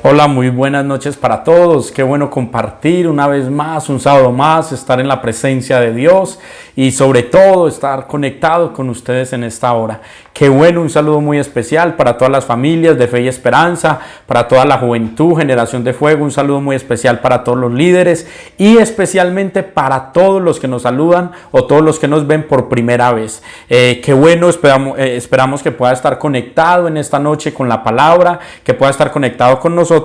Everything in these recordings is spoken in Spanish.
Hola, muy buenas noches para todos. Qué bueno compartir una vez más, un sábado más, estar en la presencia de Dios y sobre todo estar conectado con ustedes en esta hora. Qué bueno, un saludo muy especial para todas las familias de Fe y Esperanza, para toda la juventud, Generación de Fuego, un saludo muy especial para todos los líderes y especialmente para todos los que nos saludan o todos los que nos ven por primera vez. Qué bueno, esperamos que pueda estar conectado en esta noche con la palabra, que pueda estar conectado con nosotros,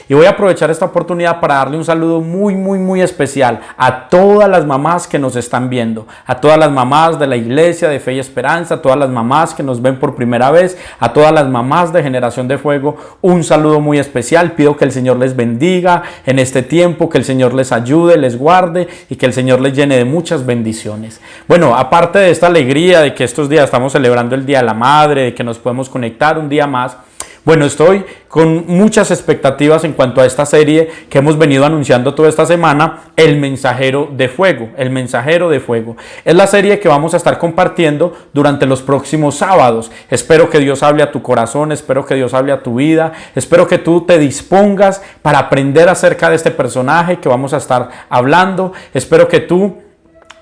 y voy a aprovechar esta oportunidad para darle un saludo muy especial a todas las mamás que nos están viendo, a todas las mamás de la iglesia de Fe y Esperanza, a todas las mamás que nos ven por primera vez, a todas las mamás de Generación de Fuego, un saludo muy especial. Pido que el Señor les bendiga en este tiempo, que el Señor les ayude, les guarde y que el Señor les llene de muchas bendiciones. Bueno, aparte de esta alegría de que estos días estamos celebrando el Día de la Madre, de que nos podemos conectar un día más, bueno, estoy con muchas expectativas en cuanto a esta serie que hemos venido anunciando toda esta semana, El Mensajero de Fuego. El Mensajero de Fuego. Es la serie que vamos a estar compartiendo durante los próximos sábados. Espero que Dios hable a tu corazón, espero que Dios hable a tu vida, espero que tú te dispongas para aprender acerca de este personaje que vamos a estar hablando. Espero que tú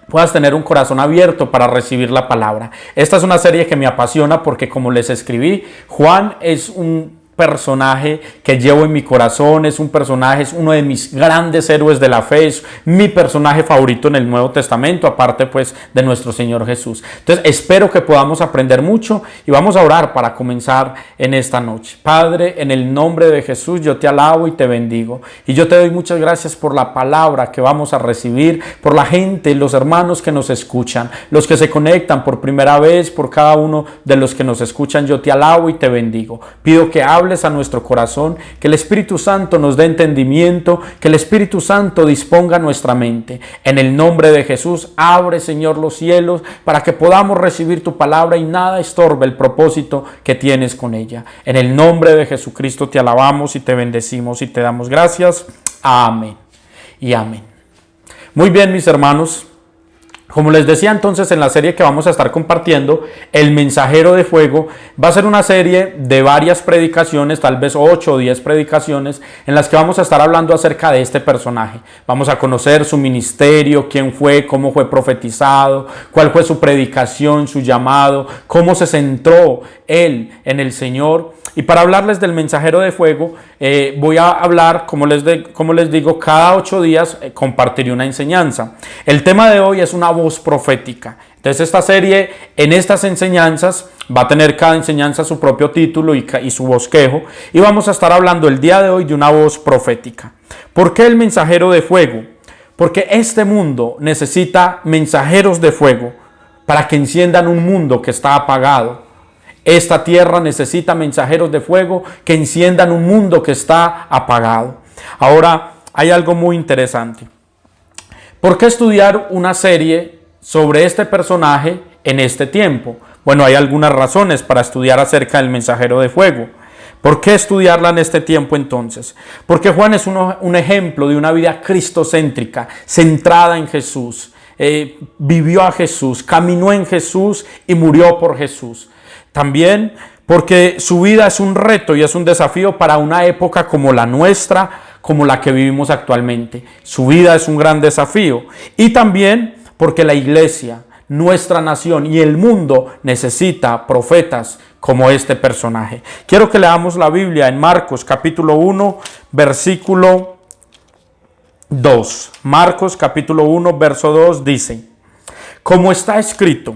puedas tener un corazón abierto para recibir la palabra. Esta es una serie que me apasiona porque, como les escribí, Juan es un personaje que llevo en mi corazón, es uno de mis grandes héroes de la fe, es mi personaje favorito en el Nuevo Testamento, aparte pues de nuestro Señor Jesús. Entonces espero que podamos aprender mucho y vamos a orar para comenzar en esta noche. Padre, en el nombre de Jesús yo te alabo y te bendigo y yo te doy muchas gracias por la palabra que vamos a recibir, por la gente, los hermanos que nos escuchan, los que se conectan por primera vez, por cada uno de los que nos escuchan. Yo te alabo y te bendigo. Pido que hables a nuestro corazón, que el Espíritu Santo nos dé entendimiento, que el Espíritu Santo disponga nuestra mente. En el nombre de Jesús, abre, Señor, los cielos para que podamos recibir tu palabra y nada estorbe el propósito que tienes con ella. En el nombre de Jesucristo te alabamos y te bendecimos y te damos gracias. Amén y amén. Muy bien, mis hermanos. Como les decía entonces, en la serie que vamos a estar compartiendo, El Mensajero de Fuego, va a ser una serie de varias predicaciones, tal vez 8 o 10 predicaciones, en las que vamos a estar hablando acerca de este personaje. Vamos a conocer su ministerio, quién fue, cómo fue profetizado, cuál fue su predicación, su llamado, cómo se centró él en el Señor. Y para hablarles del Mensajero de Fuego, voy a hablar, como les digo, cada 8 días compartiré una enseñanza. El tema de hoy es una voz profética. Entonces esta serie, en estas enseñanzas, va a tener cada enseñanza su propio título y su bosquejo. Y vamos a estar hablando el día de hoy de una voz profética. ¿Por qué el Mensajero de Fuego? Porque este mundo necesita mensajeros de fuego para que enciendan un mundo que está apagado. Esta tierra necesita mensajeros de fuego que enciendan un mundo que está apagado. Ahora, hay algo muy interesante. ¿Por qué estudiar una serie sobre este personaje en este tiempo? Bueno, hay algunas razones para estudiar acerca del Mensajero de Fuego. ¿Por qué estudiarla en este tiempo entonces? Porque Juan es un ejemplo de una vida cristocéntrica, centrada en Jesús. Vivió a Jesús, caminó en Jesús y murió por Jesús. También porque su vida es un reto y es un desafío para una época como la nuestra, como la que vivimos actualmente. Su vida es un gran desafío. Y también porque la iglesia, nuestra nación y el mundo necesita profetas como este personaje. Quiero que leamos la Biblia en Marcos capítulo 1, versículo 2. Marcos capítulo 1, verso 2 dice: como está escrito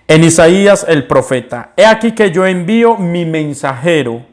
en Isaías el profeta: he aquí que yo envío mi mensajero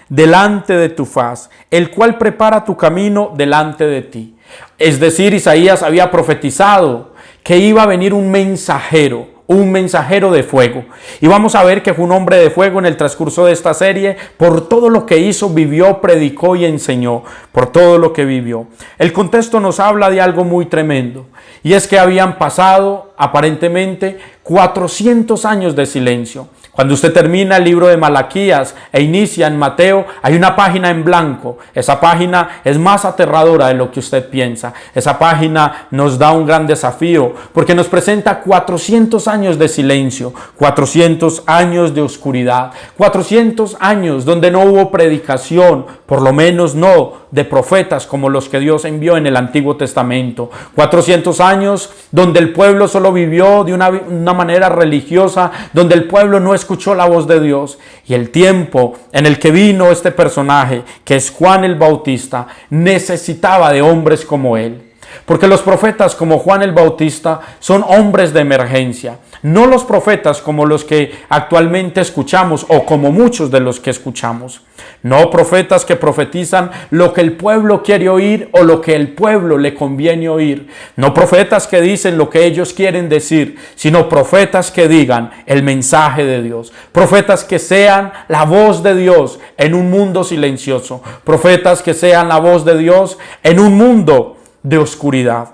delante de tu faz, el cual prepara tu camino delante de ti. Es decir, Isaías había profetizado que iba a venir un mensajero de fuego. Y vamos a ver que fue un hombre de fuego en el transcurso de esta serie, por todo lo que hizo, vivió, predicó y enseñó, por todo lo que vivió. El contexto nos habla de algo muy tremendo, y es que habían pasado aparentemente 400 años de silencio. Cuando usted termina el libro de Malaquías e inicia en Mateo, hay una página en blanco. Esa página es más aterradora de lo que usted piensa. Esa página nos da un gran desafío porque nos presenta 400 años de silencio, 400 años de oscuridad, 400 años donde no hubo predicación, por lo menos no de profetas como los que Dios envió en el Antiguo Testamento. 400 años donde el pueblo solo vivió de una manera religiosa, donde el pueblo no escuchó la voz de Dios. Y el tiempo en el que vino este personaje, que es Juan el Bautista, necesitaba de hombres como él. Porque los profetas como Juan el Bautista son hombres de emergencia, no los profetas como los que actualmente escuchamos o como muchos de los que escuchamos. No profetas que profetizan lo que el pueblo quiere oír o lo que el pueblo le conviene oír. No profetas que dicen lo que ellos quieren decir, sino profetas que digan el mensaje de Dios. Profetas que sean la voz de Dios en un mundo silencioso. Profetas que sean la voz de Dios en un mundo de oscuridad.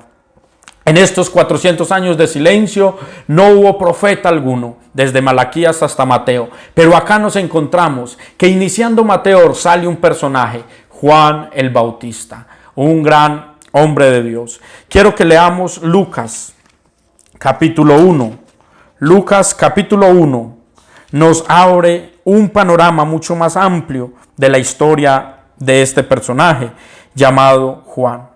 En estos 400 años de silencio no hubo profeta alguno, desde Malaquías hasta Mateo. Pero acá nos encontramos que iniciando Mateo sale un personaje, Juan el Bautista, un gran hombre de Dios. Quiero que leamos Lucas capítulo 1. Lucas capítulo 1 nos abre un panorama mucho más amplio de la historia de este personaje llamado Juan.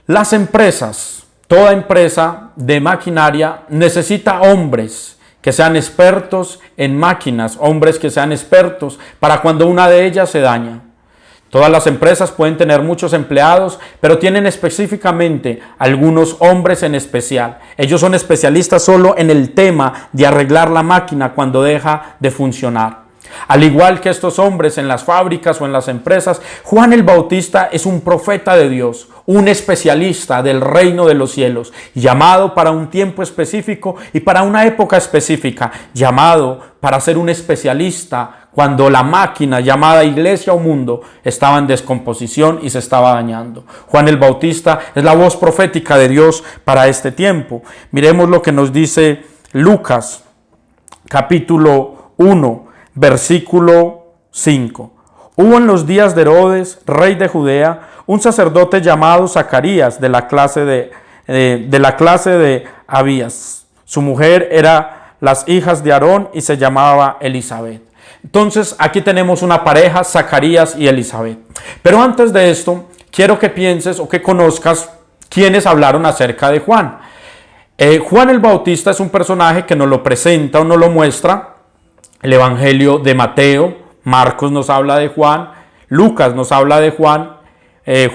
Las empresas, toda empresa de maquinaria necesita hombres que sean expertos en máquinas, hombres que sean expertos para cuando una de ellas se daña. Todas las empresas pueden tener muchos empleados, pero tienen específicamente algunos hombres en especial. Ellos son especialistas solo en el tema de arreglar la máquina cuando deja de funcionar. Al igual que estos hombres en las fábricas o en las empresas, Juan el Bautista es un profeta de Dios, un especialista del reino de los cielos, llamado para un tiempo específico y para una época específica, llamado para ser un especialista cuando la máquina llamada iglesia o mundo estaba en descomposición y se estaba dañando. Juan el Bautista es la voz profética de Dios para este tiempo. Miremos lo que nos dice Lucas, capítulo 1. Versículo 5. Hubo en los días de Herodes, rey de Judea, un sacerdote llamado Zacarías de la clase de Abías. Su mujer era las hijas de Aarón y se llamaba Elizabeth. Entonces aquí tenemos una pareja, Zacarías y Elizabeth. Pero antes de esto, quiero que pienses o que conozcas quiénes hablaron acerca de Juan. Juan el Bautista es un personaje que nos lo presenta o nos lo muestra el Evangelio de Mateo. Marcos nos habla de Juan, Lucas nos habla de Juan,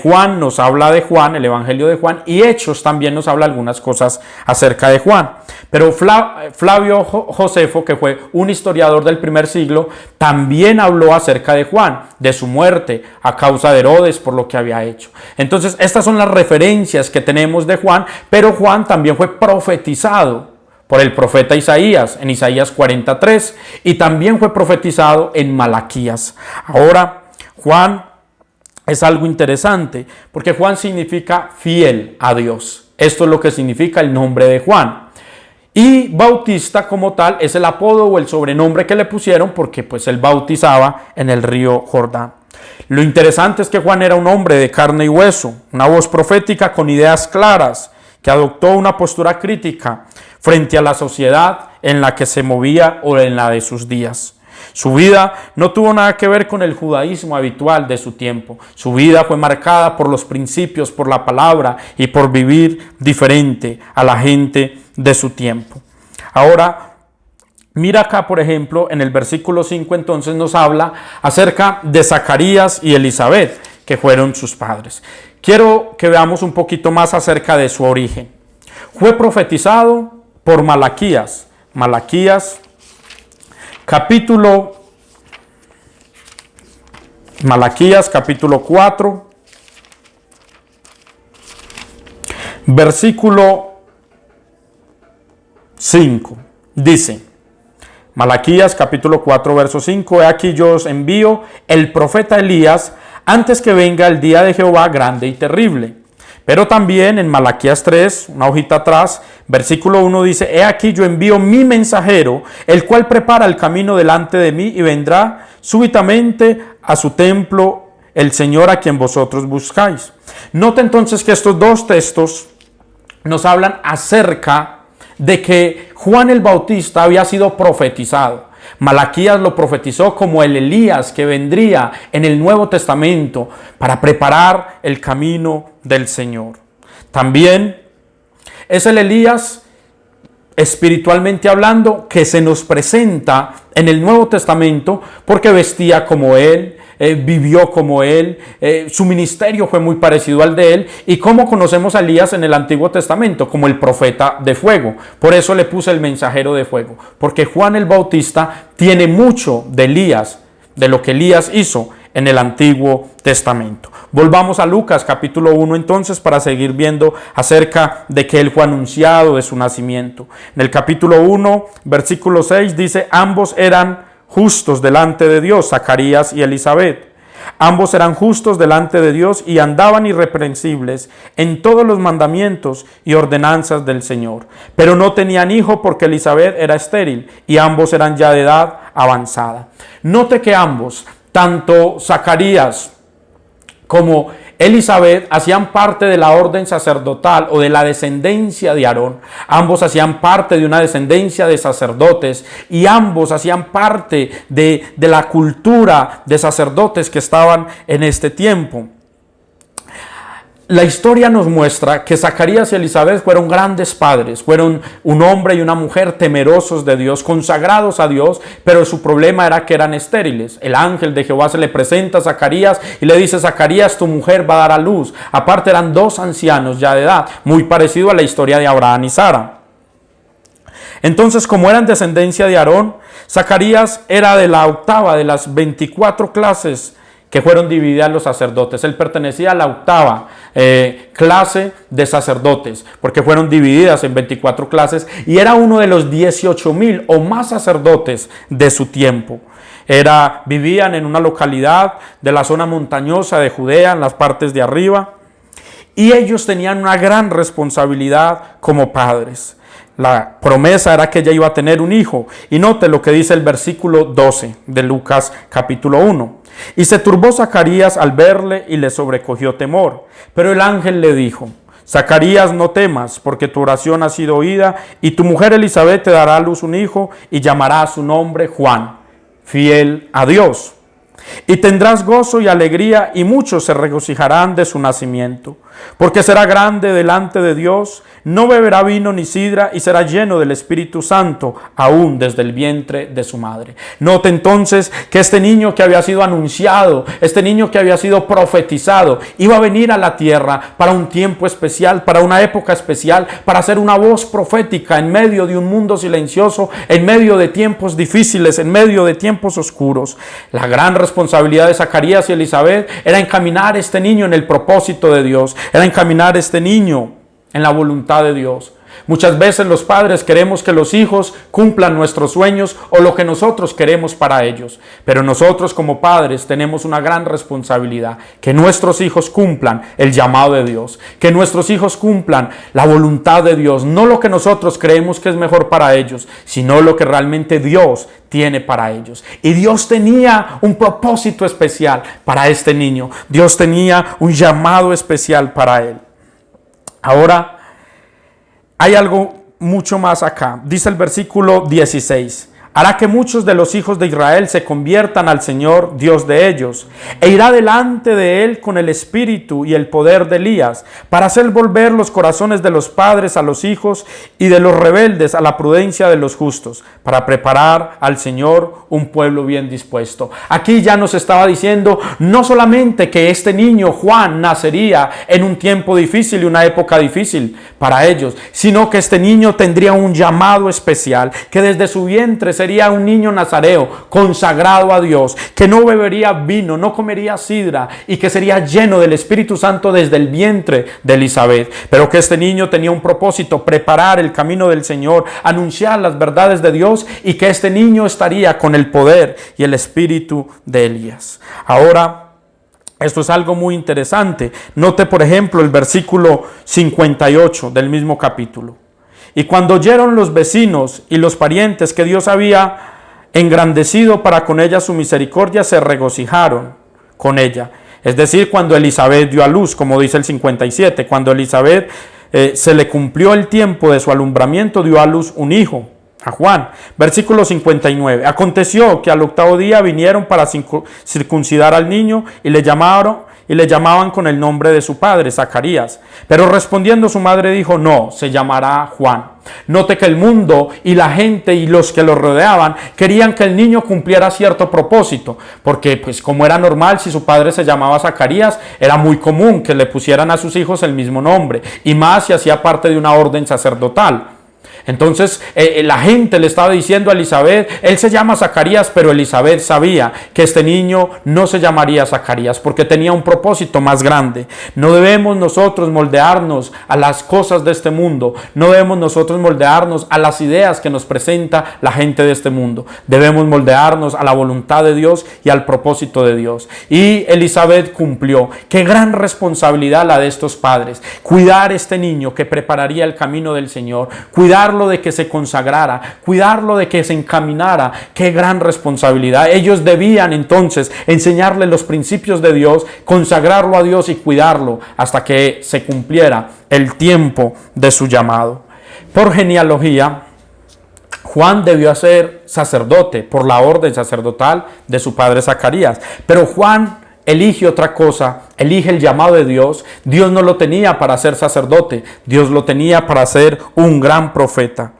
Juan nos habla de Juan, el Evangelio de Juan, y Hechos también nos habla algunas cosas acerca de Juan. Pero Flavio Josefo, que fue un historiador del primer siglo, también habló acerca de Juan, de su muerte a causa de Herodes por lo que había hecho. Entonces estas son las referencias que tenemos de Juan, pero Juan también fue profetizado por el profeta Isaías, en Isaías 43, y también fue profetizado en Malaquías. Ahora, Juan es algo interesante, porque Juan significa fiel a Dios. Esto es lo que significa el nombre de Juan. Y Bautista como tal es el apodo o el sobrenombre que le pusieron porque pues él bautizaba en el río Jordán. Lo interesante es que Juan era un hombre de carne y hueso, una voz profética con ideas claras, que adoptó una postura crítica frente a la sociedad en la que se movía o en la de sus días. Su vida no tuvo nada que ver con el judaísmo habitual de su tiempo. Su vida fue marcada por los principios, por la palabra y por vivir diferente a la gente de su tiempo. Ahora, mira acá, por ejemplo, en el versículo 5 entonces nos habla acerca de Zacarías y Elizabeth, que fueron sus padres. Quiero que veamos un poquito más acerca de su origen. Fue profetizado por Malaquías. Malaquías capítulo 4, versículo 5. Dice, Malaquías capítulo 4, verso 5, he aquí yo os envío el profeta Elías antes que venga el día de Jehová grande y terrible. Pero también en Malaquías 3, una hojita atrás, versículo 1 dice: he aquí yo envío mi mensajero, el cual prepara el camino delante de mí, y vendrá súbitamente a su templo el Señor a quien vosotros buscáis. Nota entonces que estos dos textos nos hablan acerca de que Juan el Bautista había sido profetizado. Malaquías lo profetizó como el Elías que vendría en el Nuevo Testamento para preparar el camino del Señor. También es el Elías, espiritualmente hablando, que se nos presenta en el Nuevo Testamento porque vestía como él, vivió como él, su ministerio fue muy parecido al de él. Y cómo conocemos a Elías en el Antiguo Testamento, como el profeta de fuego. Por eso le puse el mensajero de fuego, porque Juan el Bautista tiene mucho de Elías, de lo que Elías hizo en el Antiguo Testamento. Volvamos a Lucas capítulo 1 entonces para seguir viendo acerca de que él fue anunciado, de su nacimiento. En el capítulo 1, versículo 6 dice: ambos eran justos delante de Dios, Zacarías y Elisabet. Ambos eran justos delante de Dios y andaban irreprensibles en todos los mandamientos y ordenanzas del Señor. Pero no tenían hijo porque Elisabet era estéril y ambos eran ya de edad avanzada. Note que ambos, tanto Zacarías como Elisabet, hacían parte de la orden sacerdotal o de la descendencia de Aarón. Ambos hacían parte de una descendencia de sacerdotes y ambos hacían parte de la cultura de sacerdotes que estaban en este tiempo. La historia nos muestra que Zacarías y Elisabet fueron grandes padres, fueron un hombre y una mujer temerosos de Dios, consagrados a Dios, pero su problema era que eran estériles. El ángel de Jehová se le presenta a Zacarías y le dice: Zacarías, tu mujer va a dar a luz. Aparte eran dos ancianos ya de edad, muy parecido a la historia de Abraham y Sara. Entonces, como eran descendencia de Aarón, Zacarías era de la octava de las 24 clases que fueron divididas los sacerdotes. Él pertenecía a la octava clase de sacerdotes, porque fueron divididas en 24 clases, y era uno de los 18,000 o más sacerdotes de su tiempo. Vivían en una localidad de la zona montañosa de Judea, en las partes de arriba, y ellos tenían una gran responsabilidad como padres. La promesa era que ella iba a tener un hijo, y note lo que dice el versículo 12 de Lucas capítulo 1. Y se turbó Zacarías al verle y le sobrecogió temor. Pero el ángel le dijo: Zacarías, no temas, porque tu oración ha sido oída, y tu mujer Elisabet te dará a luz un hijo, y llamará su nombre Juan, fiel a Dios. Y tendrás gozo y alegría, y muchos se regocijarán de su nacimiento, porque será grande delante de Dios, no beberá vino ni sidra, y será lleno del Espíritu Santo, aún desde el vientre de su madre. Note entonces que este niño que había sido anunciado, este niño que había sido profetizado, iba a venir a la tierra para un tiempo especial, para una época especial, para ser una voz profética en medio de un mundo silencioso, en medio de tiempos difíciles, en medio de tiempos oscuros. La gran responsabilidad de Zacarías y Elisabet era encaminar a este niño en el propósito de Dios, era encaminar a este niño en la voluntad de Dios. Muchas veces los padres queremos que los hijos cumplan nuestros sueños o lo que nosotros queremos para ellos, pero nosotros como padres tenemos una gran responsabilidad: que nuestros hijos cumplan el llamado de Dios, que nuestros hijos cumplan la voluntad de Dios, no lo que nosotros creemos que es mejor para ellos, sino lo que realmente Dios tiene para ellos. Y Dios tenía un propósito especial para este niño. Dios tenía un llamado especial para él. Ahora, hay algo mucho más acá. Dice el versículo 16: hará que muchos de los hijos de Israel se conviertan al Señor, Dios de ellos, e irá delante de él con el espíritu y el poder de Elías, para hacer volver los corazones de los padres a los hijos y de los rebeldes a la prudencia de los justos, para preparar al Señor un pueblo bien dispuesto. Aquí ya nos estaba diciendo no solamente que este niño Juan nacería en un tiempo difícil y una época difícil para ellos, sino que este niño tendría un llamado especial, que desde su vientre sería un niño nazareo, consagrado a Dios, que no bebería vino, no comería sidra, y que sería lleno del Espíritu Santo desde el vientre de Elisabet. Pero que este niño tenía un propósito: preparar el camino del Señor, anunciar las verdades de Dios, y que este niño estaría con el poder y el espíritu de Elías. Ahora, Esto es algo muy interesante. Note, por ejemplo, el versículo 58 del mismo capítulo. Y cuando oyeron los vecinos y los parientes que Dios había engrandecido para con ella su misericordia, se regocijaron con ella. Es decir, cuando Elizabeth dio a luz, como dice el 57, cuando Elizabeth se le cumplió el tiempo de su alumbramiento, dio a luz un hijo, a Juan. Versículo 59. Aconteció que al octavo día vinieron para circuncidar al niño y le llamaban con el nombre de su padre, Zacarías. Pero respondiendo su madre dijo, no, se llamará Juan. Note que el mundo y la gente y los que lo rodeaban querían que el niño cumpliera cierto propósito, porque pues como era normal, si su padre se llamaba Zacarías, era muy común que le pusieran a sus hijos el mismo nombre, y más si hacía parte de una orden sacerdotal. Entonces la gente le estaba diciendo a Elizabeth, él se llama Zacarías, pero Elizabeth sabía que este niño no se llamaría Zacarías porque tenía un propósito más grande. No debemos nosotros moldearnos a las cosas de este mundo, no debemos nosotros moldearnos a las ideas que nos presenta la gente de este mundo. Debemos moldearnos a la voluntad de Dios y al propósito de Dios. Y Elizabeth cumplió. Qué gran responsabilidad la de estos padres, cuidar este niño que prepararía el camino del Señor, cuidarlo de que se consagrara, cuidarlo de que se encaminara. Qué gran responsabilidad. Ellos debían entonces enseñarle los principios de Dios, consagrarlo a Dios y cuidarlo hasta que se cumpliera el tiempo de su llamado. Por genealogía, Juan debió ser sacerdote por la orden sacerdotal de su padre Zacarías, pero Juan elige otra cosa, elige el llamado de Dios. Dios no lo tenía para ser sacerdote, Dios lo tenía para ser un gran profeta.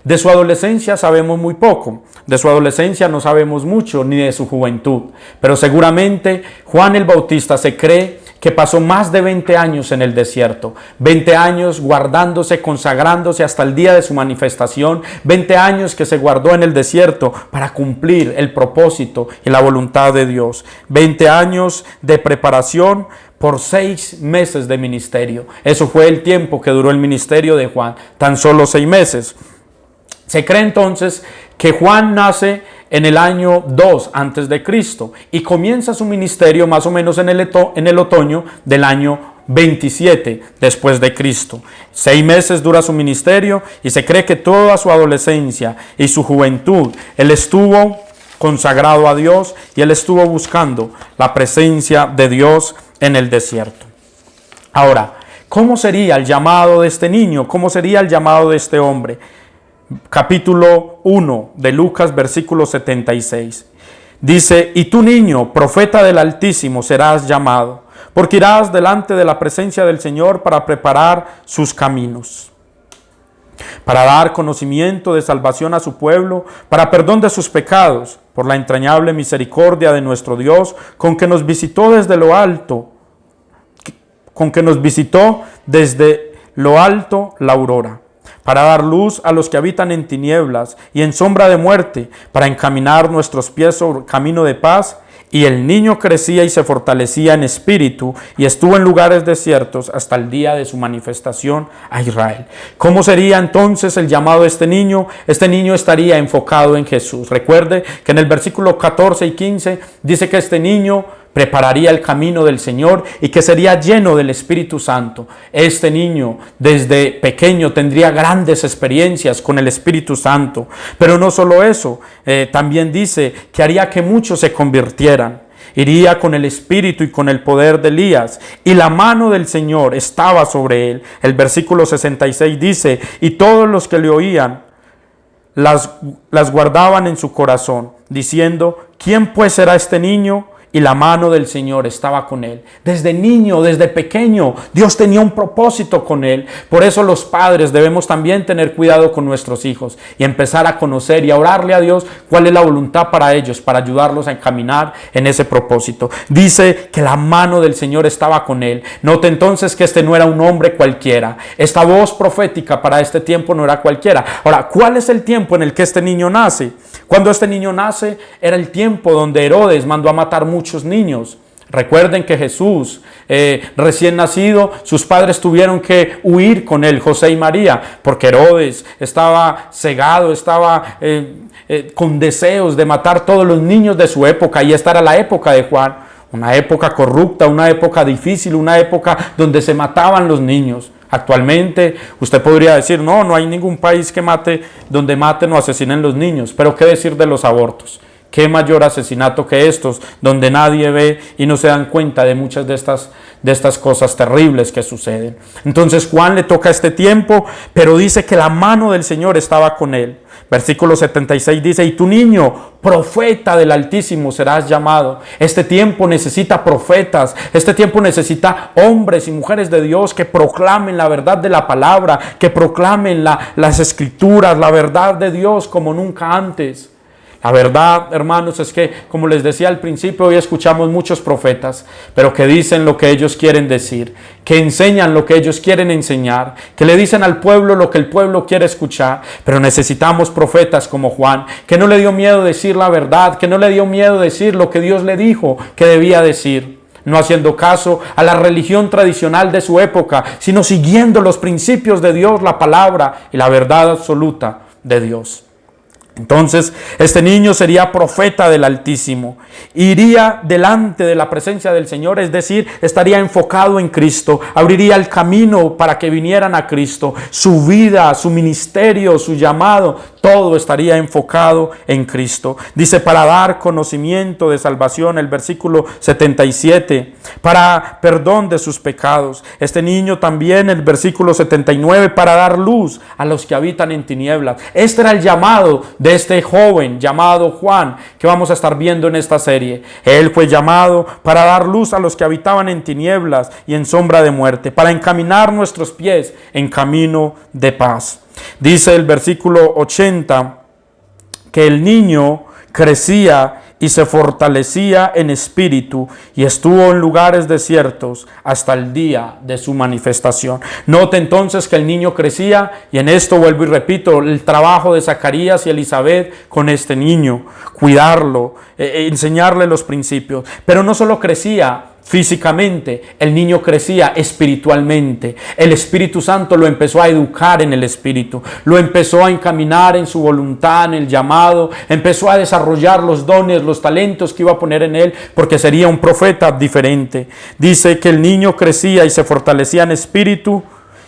De su adolescencia sabemos muy poco, de su adolescencia no sabemos mucho, ni de su juventud, pero seguramente Juan el Bautista se cree que pasó más de 20 años en el desierto, 20 años guardándose, consagrándose hasta el día de su manifestación, 20 años que se guardó en el desierto para cumplir el propósito y la voluntad de Dios, 20 años de preparación por 6 meses de ministerio. Eso fue el tiempo que duró el ministerio de Juan, tan solo 6 meses. Se cree entonces que Juan nace en el año 2 antes de Cristo y comienza su ministerio más o menos en el otoño del año 27 después de Cristo. 6 meses dura su ministerio y se cree que toda su adolescencia y su juventud él estuvo consagrado a Dios y él estuvo buscando la presencia de Dios en el desierto. Ahora, ¿cómo sería el llamado de este niño? ¿Cómo sería el llamado de este hombre? Capítulo 1 de Lucas, versículo 76. Dice, y tú niño, profeta del Altísimo, serás llamado, porque irás delante de la presencia del Señor para preparar sus caminos, para dar conocimiento de salvación a su pueblo, para perdón de sus pecados, por la entrañable misericordia de nuestro Dios, con que nos visitó desde lo alto, la aurora, para dar luz a los que habitan en tinieblas y en sombra de muerte, para encaminar nuestros pies sobre camino de paz. Y el niño crecía y se fortalecía en espíritu y estuvo en lugares desiertos hasta el día de su manifestación a Israel. ¿Cómo sería entonces el llamado de este niño? Este niño estaría enfocado en Jesús. Recuerde que en el versículo 14 y 15 dice que este niño prepararía el camino del Señor y que sería lleno del Espíritu Santo. Este niño desde pequeño tendría grandes experiencias con el Espíritu Santo. Pero no solo eso, también dice que haría que muchos se convirtieran. Iría con el espíritu y con el poder de Elías, y la mano del Señor estaba sobre él. El versículo 66 dice, y todos los que le oían las guardaban en su corazón, diciendo, ¿quién pues será este niño? Y la mano del Señor estaba con él. Desde niño, desde pequeño, Dios tenía un propósito con él. Por eso los padres debemos también tener cuidado con nuestros hijos y empezar a conocer y a orarle a Dios cuál es la voluntad para ellos, para ayudarlos a encaminar en ese propósito. Dice que la mano del Señor estaba con él. Note entonces que este no era un hombre cualquiera. Esta voz profética para este tiempo no era cualquiera. Ahora, ¿cuál es el tiempo en el que este niño nace? Cuando este niño nace, era el tiempo donde Herodes mandó a matar muchos niños. Recuerden que Jesús, recién nacido, sus padres tuvieron que huir con él, José y María, porque Herodes estaba cegado, estaba con deseos de matar todos los niños de su época, y esta era la época de Juan. Una época corrupta, una época difícil, una época donde se mataban los niños. Actualmente usted podría decir, no hay ningún país que donde maten o asesinen los niños. Pero ¿qué decir de los abortos? ¿Qué mayor asesinato que estos, donde nadie ve y no se dan cuenta de muchas de estas cosas terribles que suceden? Entonces Juan le toca este tiempo, pero dice que la mano del Señor estaba con él. Versículo 76 dice, y tu niño, profeta del Altísimo serás llamado. Este tiempo necesita profetas, este tiempo necesita hombres y mujeres de Dios que proclamen la verdad de la palabra, que proclamen las escrituras, la verdad de Dios como nunca antes. La verdad, hermanos, es que, como les decía al principio, hoy escuchamos muchos profetas, pero que dicen lo que ellos quieren decir, que enseñan lo que ellos quieren enseñar, que le dicen al pueblo lo que el pueblo quiere escuchar. Pero necesitamos profetas como Juan, que no le dio miedo decir la verdad, que no le dio miedo decir lo que Dios le dijo que debía decir, no haciendo caso a la religión tradicional de su época, sino siguiendo los principios de Dios, la palabra y la verdad absoluta de Dios. Entonces, este niño sería profeta del Altísimo, iría delante de la presencia del Señor, es decir, estaría enfocado en Cristo, abriría el camino para que vinieran a Cristo. Su vida, su ministerio, su llamado, todo estaría enfocado en Cristo. Dice, para dar conocimiento de salvación, el versículo 77, para perdón de sus pecados. Este niño también, el versículo 79, para dar luz a los que habitan en tinieblas. Este era el llamado de este joven llamado Juan, que vamos a estar viendo en esta serie. Él fue llamado para dar luz a los que habitaban en tinieblas y en sombra de muerte, para encaminar nuestros pies en camino de paz. Dice el versículo 80 que el niño crecía y se fortalecía en espíritu y estuvo en lugares desiertos hasta el día de su manifestación. Note entonces que el niño crecía, y en esto vuelvo y repito, el trabajo de Zacarías y Elizabeth con este niño, cuidarlo, enseñarle los principios. Pero no solo crecía físicamente, el niño crecía espiritualmente. El Espíritu Santo lo empezó a educar en el Espíritu, lo empezó a encaminar en su voluntad, en el llamado, empezó a desarrollar los dones, los talentos que iba a poner en él, porque sería un profeta diferente. Dice que el niño crecía y se fortalecía en espíritu,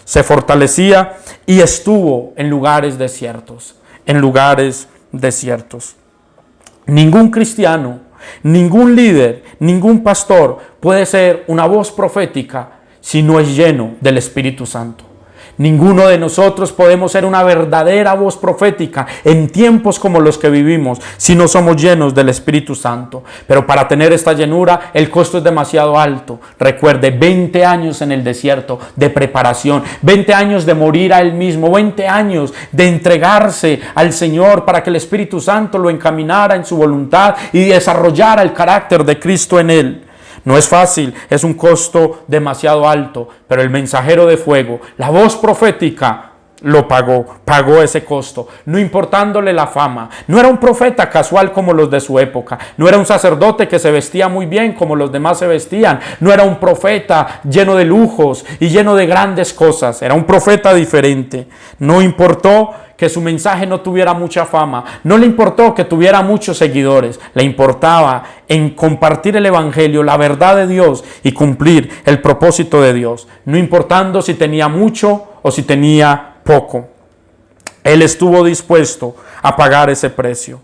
se fortalecía y estuvo en lugares desiertos, en lugares desiertos. Ningún cristiano, ningún líder, ningún pastor puede ser una voz profética si no es lleno del Espíritu Santo. Ninguno de nosotros podemos ser una verdadera voz profética en tiempos como los que vivimos si no somos llenos del Espíritu Santo. Pero para tener esta llenura, el costo es demasiado alto. Recuerde, 20 años en el desierto de preparación, 20 años de morir a Él mismo, 20 años de entregarse al Señor para que el Espíritu Santo lo encaminara en su voluntad y desarrollara el carácter de Cristo en Él. No es fácil, es un costo demasiado alto, pero el mensajero de fuego, la voz profética, lo pagó ese costo, no importándole la fama. No era un profeta casual como los de su época, no era un sacerdote que se vestía muy bien como los demás se vestían, no era un profeta lleno de lujos y lleno de grandes cosas, era un profeta diferente. No importó que su mensaje no tuviera mucha fama, no le importó que tuviera muchos seguidores, le importaba en compartir el evangelio, la verdad de Dios y cumplir el propósito de Dios, no importando si tenía mucho o si tenía poco. Él estuvo dispuesto a pagar ese precio.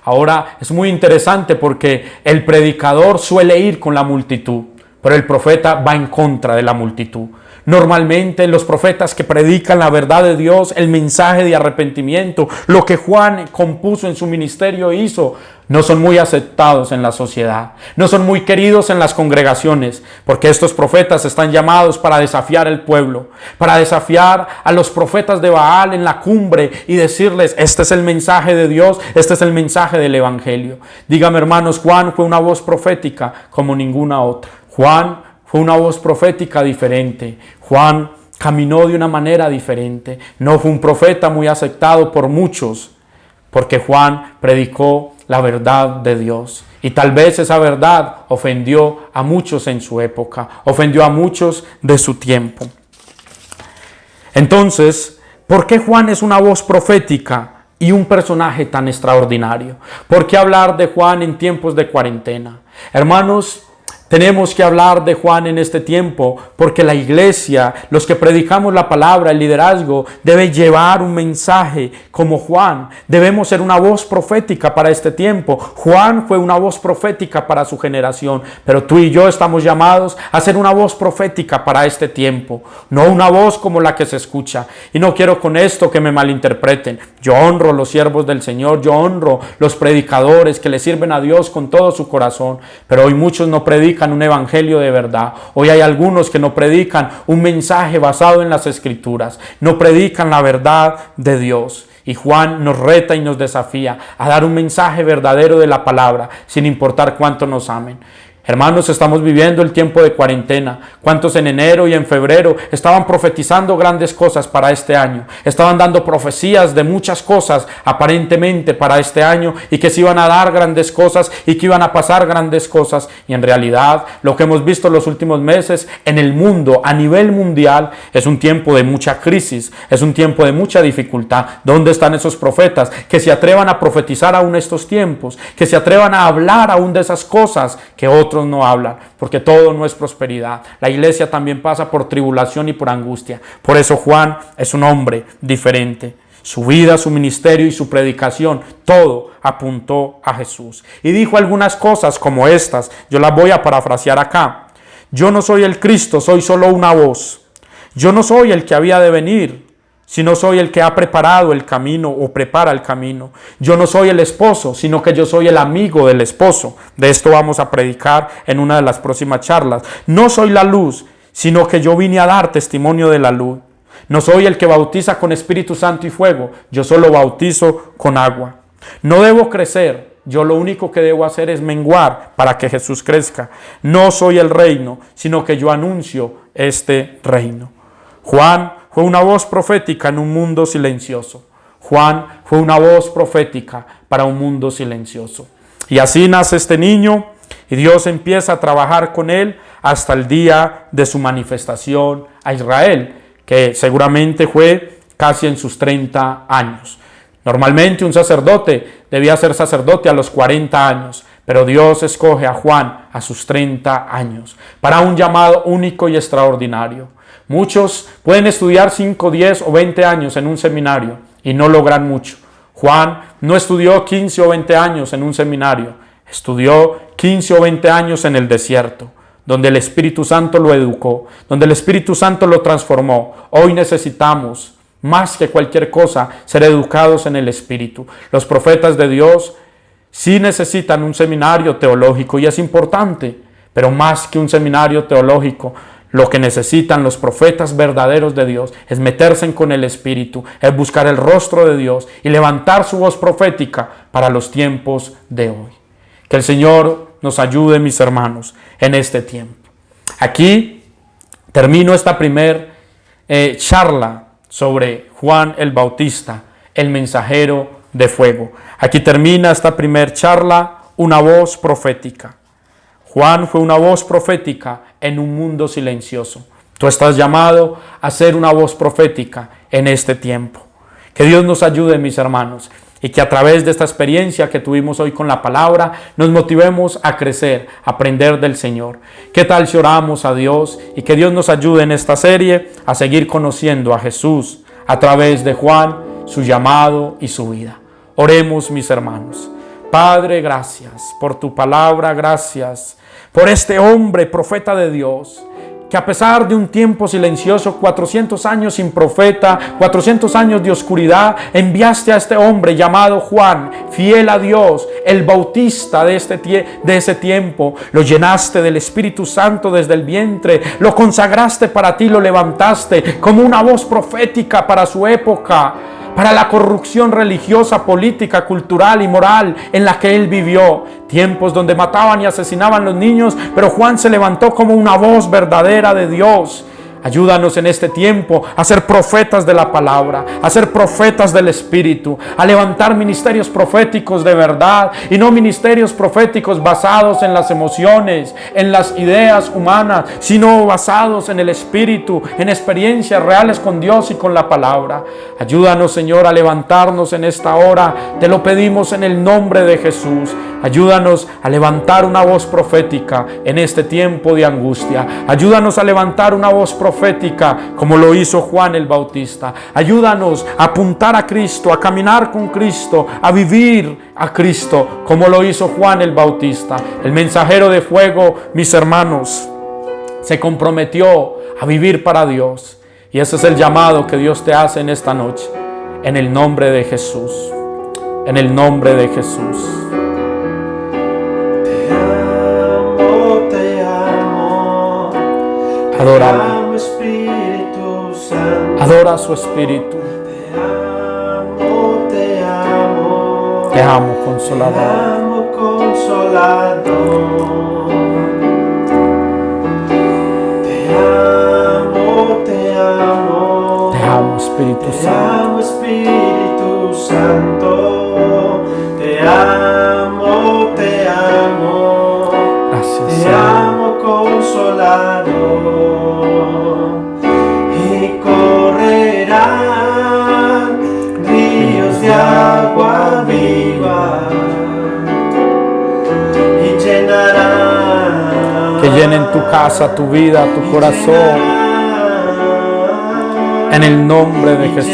Ahora es muy interesante porque el predicador suele ir con la multitud, pero el profeta va en contra de la multitud. Normalmente los profetas que predican la verdad de Dios, el mensaje de arrepentimiento, lo que Juan compuso en su ministerio hizo, no son muy aceptados en la sociedad, no son muy queridos en las congregaciones, porque estos profetas están llamados para desafiar al pueblo, para desafiar a los profetas de Baal en la cumbre y decirles, este es el mensaje de Dios, este es el mensaje del evangelio. Dígame, hermanos, Juan fue una voz profética como ninguna otra. Juan fue una voz profética diferente. Juan caminó de una manera diferente. No fue un profeta muy aceptado por muchos, porque Juan predicó la verdad de Dios. Y tal vez esa verdad ofendió a muchos en su época, ofendió a muchos de su tiempo. Entonces, ¿por qué Juan es una voz profética y un personaje tan extraordinario? ¿Por qué hablar de Juan en tiempos de cuarentena? Hermanos, Tenemos que hablar de Juan en este tiempo, porque la iglesia, los que predicamos la palabra, el liderazgo, debe llevar un mensaje como Juan. Debemos ser una voz profética para este tiempo. Juan fue una voz profética para su generación, pero tú y yo estamos llamados a ser una voz profética para este tiempo, no una voz como la que se escucha. Y no quiero con esto que me malinterpreten. Yo honro los siervos del Señor, yo honro los predicadores que le sirven a Dios con todo su corazón, pero hoy muchos no predican un evangelio de verdad. Hoy hay algunos que no predican un mensaje basado en las Escrituras, no predican la verdad de Dios. Y Juan nos reta y nos desafía a dar un mensaje verdadero de la palabra, sin importar cuánto nos amen. Hermanos, estamos viviendo el tiempo de cuarentena. ¿Cuántos en enero y en febrero estaban profetizando grandes cosas para este año? Estaban dando profecías de muchas cosas aparentemente para este año, y que se iban a dar grandes cosas y que iban a pasar grandes cosas. Y en realidad lo que hemos visto en los últimos meses en el mundo, a nivel mundial, es un tiempo de mucha crisis, es un tiempo de mucha dificultad. ¿Dónde están esos profetas que se atrevan a profetizar aún estos tiempos? Que se atrevan a hablar aún de esas cosas que otros no hablan, porque todo no es prosperidad. La iglesia también pasa por tribulación y por angustia. Por eso Juan es un hombre diferente. Su vida, su ministerio y su predicación, todo apuntó a Jesús. Y dijo algunas cosas como estas, yo las voy a parafrasear acá. Yo no soy el Cristo, soy solo una voz. Yo no soy el que había de venir, sino soy el que ha preparado el camino o prepara el camino. Yo no soy el esposo, sino que yo soy el amigo del esposo. De esto vamos a predicar en una de las próximas charlas. No soy la luz, sino que yo vine a dar testimonio de la luz. No soy el que bautiza con Espíritu Santo y fuego, yo solo bautizo con agua. No debo crecer, yo lo único que debo hacer es menguar para que Jesús crezca. No soy el reino, sino que yo anuncio este reino. Juan fue una voz profética en un mundo silencioso. Juan fue una voz profética para un mundo silencioso. Y así nace este niño y Dios empieza a trabajar con él hasta el día de su manifestación a Israel, que seguramente fue casi en sus 30 años. Normalmente un sacerdote debía ser sacerdote a los 40 años, pero Dios escoge a Juan a sus 30 años para un llamado único y extraordinario. Muchos pueden estudiar 5, 10 o 20 años en un seminario y no logran mucho. Juan no estudió 15 o 20 años en un seminario, estudió 15 o 20 años en el desierto, donde el Espíritu Santo lo educó, donde el Espíritu Santo lo transformó. Hoy necesitamos, más que cualquier cosa, ser educados en el Espíritu. Los profetas de Dios sí necesitan un seminario teológico y es importante, pero más que un seminario teológico, lo que necesitan los profetas verdaderos de Dios es meterse con el Espíritu, es buscar el rostro de Dios y levantar su voz profética para los tiempos de hoy. Que el Señor nos ayude, mis hermanos, en este tiempo. Aquí termino esta primer charla sobre Juan el Bautista, el mensajero de fuego. Aquí termina esta primer charla, una voz profética. Juan fue una voz profética en un mundo silencioso. Tú estás llamado a ser una voz profética en este tiempo. Que Dios nos ayude, mis hermanos, y que a través de esta experiencia que tuvimos hoy con la palabra, nos motivemos a crecer, a aprender del Señor. ¿Qué tal si oramos a Dios y que Dios nos ayude en esta serie a seguir conociendo a Jesús a través de Juan, su llamado y su vida? Oremos, mis hermanos. Padre, gracias por tu palabra, gracias por este hombre, profeta de Dios, que a pesar de un tiempo silencioso, 400 años sin profeta, 400 años de oscuridad, enviaste a este hombre llamado Juan, fiel a Dios, el bautista de ese tiempo. Lo llenaste del Espíritu Santo desde el vientre, lo consagraste para ti, lo levantaste como una voz profética para su época, para la corrupción religiosa, política, cultural y moral en la que él vivió. Tiempos donde mataban y asesinaban los niños, pero Juan se levantó como una voz verdadera de Dios. Ayúdanos en este tiempo a ser profetas de la palabra, a ser profetas del Espíritu, a levantar ministerios proféticos de verdad y no ministerios proféticos basados en las emociones, en las ideas humanas, sino basados en el Espíritu, en experiencias reales con Dios y con la palabra. Ayúdanos, Señor, a levantarnos en esta hora. Te lo pedimos en el nombre de Jesús. Ayúdanos a levantar una voz profética en este tiempo de angustia. Ayúdanos a levantar una voz profética como lo hizo Juan el Bautista. Ayúdanos a apuntar a Cristo, a caminar con Cristo, a vivir a Cristo como lo hizo Juan el Bautista. El mensajero de fuego, mis hermanos, se comprometió a vivir para Dios. Y ese es el llamado que Dios te hace en esta noche. En el nombre de Jesús. En el nombre de Jesús. Te amo. Adóralo. Te amo, Espíritu Santo. Adora a su Espíritu. Te amo. Te amo, Consolador. Te amo, Consolador. Te amo, te amo. Te amo, Espíritu Te Santo. amo, Espíritu Santo. Te amo, te amo. Gracias, Te Señor. amo, Consolador. Y correrán ríos de agua viva y llenarán. Que llenen tu casa, tu vida, tu corazón. En el nombre de Jesús.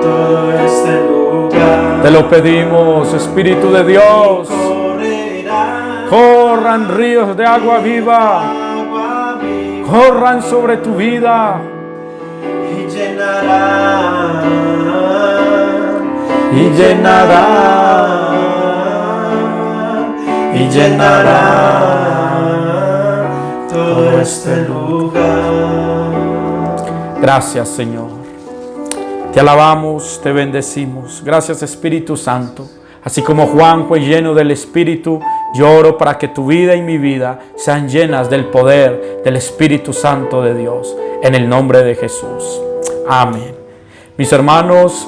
Todo este lugar. Te lo pedimos, Espíritu de Dios. Corran ríos de agua viva. Corran sobre tu vida. Y llenarán. Y llenarán. Y llenarán todo este lugar. Gracias, Señor. Te alabamos, te bendecimos. Gracias, Espíritu Santo. Así como Juan fue lleno del Espíritu, yo oro para que tu vida y mi vida sean llenas del poder del Espíritu Santo de Dios. En el nombre de Jesús. Amén. Mis hermanos,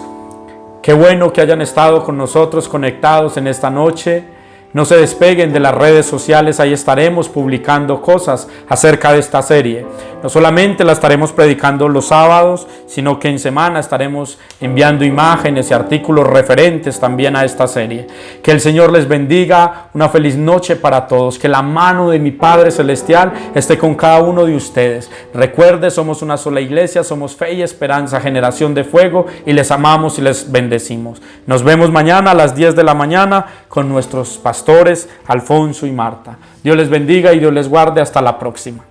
qué bueno que hayan estado con nosotros conectados en esta noche. No se despeguen de las redes sociales, ahí estaremos publicando cosas acerca de esta serie. No solamente la estaremos predicando los sábados, sino que en semana estaremos enviando imágenes y artículos referentes también a esta serie. Que el Señor les bendiga, una feliz noche para todos, que la mano de mi Padre Celestial esté con cada uno de ustedes. Recuerde, somos una sola iglesia, somos Fe y Esperanza, Generación de Fuego, y les amamos y les bendecimos. Nos vemos mañana a las 10 de la mañana con nuestros pastores Alfonso y Marta. Dios les bendiga y Dios les guarde. Hasta la próxima.